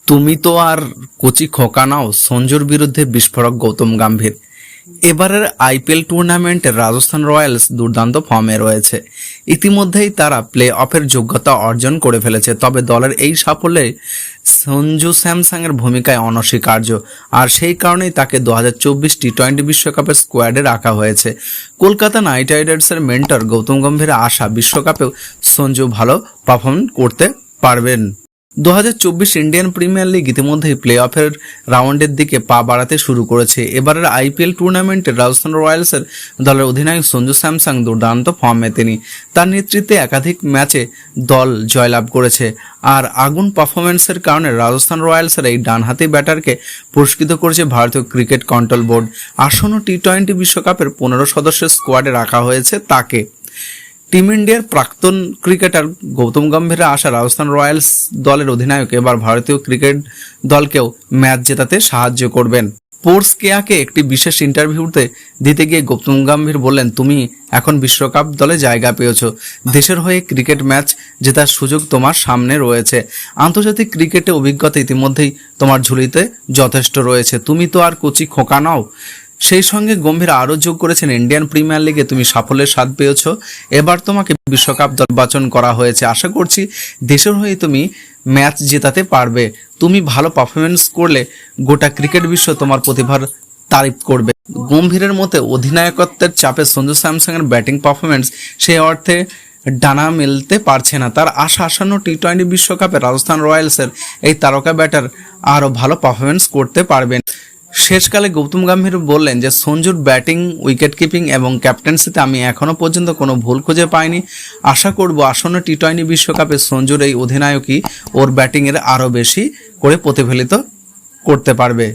তুমি তো আর কচি খোকা নাও। সঞ্জুর বিরুদ্ধে বিস্ফোরক গৌতম গম্ভীর। এবারের আইপিএল টুর্নামেন্টে রাজস্থান রয়্যালস দুর্দান্ত ফর্মে রয়েছে। ইতিমধ্যেই তারা প্লে অফের যোগ্যতা অর্জন করে ফেলেছে। তবে দলের এই সাফল্যে সঞ্জু স্যামসংয়ের ভূমিকায় অনস্বীকার্য, আর সেই কারণেই তাকে 2024 টি-20 বিশ্বকাপের স্কোয়াডে রাখা হয়েছে। কলকাতা নাইট রাইডার্সের মেন্টর গৌতম গম্ভীর আশা বিশ্বকাপেও সঞ্জু ভালো পারফর্ম করতে পারবেন। 2024 ইন্ডিয়ান প্রিমিয়ার লিগ ইতিমধ্যেই প্লে অফের রাউন্ডের দিকে পা বাড়াতে শুরু করেছে। এবারের আইপিএল টুর্নামেন্টে রাজস্থান রয়্যালসের দলের অধিনায়ক সঞ্জু স্যামসং দুর্দান্ত ফর্মে তিনি। তার নেতৃত্বে একাধিক ম্যাচে দল জয়লাভ করেছে, আর আগুন পারফরম্যান্সের কারণে রাজস্থান রয়্যালসের এই ডানহাতি ব্যাটারকে পুরস্কৃত করেছে ভারতীয় ক্রিকেট কন্ট্রোল বোর্ড। আসন্ন টি-20 বিশ্বকাপের 15 সদস্যের স্কোয়াডে রাখা হয়েছে তাকে। টিম ইন্ডিয়ার প্রাক্তন ক্রিকেটার গৌতম গম্ভীরের আশা রাজস্থান রয়্যালস দলের অধিনায়ক এবার ভারতীয় ক্রিকেট দলকেও ম্যাচ জেতাতে সাহায্য করবেন। স্পোর্টস কেয়াকে একটি বিশেষ ইন্টারভিউতে দিতে গিয়ে গৌতম গম্ভীর বললেন, তুমি এখন বিশ্বকাপ দলে জায়গা পেয়েছো। দেশের হয়ে ক্রিকেট ম্যাচ জেতার সুযোগ তোমার সামনে রয়েছে। আন্তর্জাতিক ক্রিকেটে অভিজ্ঞতা ইতিমধ্যেই তোমার ঝুলিতে যথেষ্ট রয়েছে। তুমি তো আর কচি খোকা নাও। সেই সঙ্গে গম্ভীর আরও যোগ করেছেন, ইন্ডিয়ান প্রিমিয়ার লিগে তুমি সাফল্যের স্বাদ পেয়েছ। এবার তোমাকে বিশ্বকাপ নির্বাচন করা হয়েছে। আশা করছি দেশের হয়ে তুমি ম্যাচ জেতাতে পারবে। তুমি ভালো পারফরমেন্স করলে গোটা ক্রিকেট বিশ্ব তোমার প্রতিভার তারিফ করবে। গম্ভীরের মতে অধিনায়কত্বের চাপে সঞ্জু স্যামসংয়ের ব্যাটিং পারফরমেন্স সেই অর্থে ডানা মেলতে পারছে না। তার আশা আসন্ন টি-20 বিশ্বকাপে রাজস্থান রয়্যালসের এই তারকা ব্যাটার আরও ভালো পারফরমেন্স করতে পারবেন। শেষকালে গৌতম গম্ভীর বললেন যে সঞ্জুর ব্যাটিং, উইকেট কিপিং এবং ক্যাপ্টেন্সিতে আমি এখনও পর্যন্ত কোনো ভুল খুঁজে পাইনি। আশা করব আসন্ন টি-20 বিশ্বকাপে সঞ্জুর এই অধিনায়কই ওর ব্যাটিংয়ের আরও বেশি করে প্রতিফলিত করতে পারবে।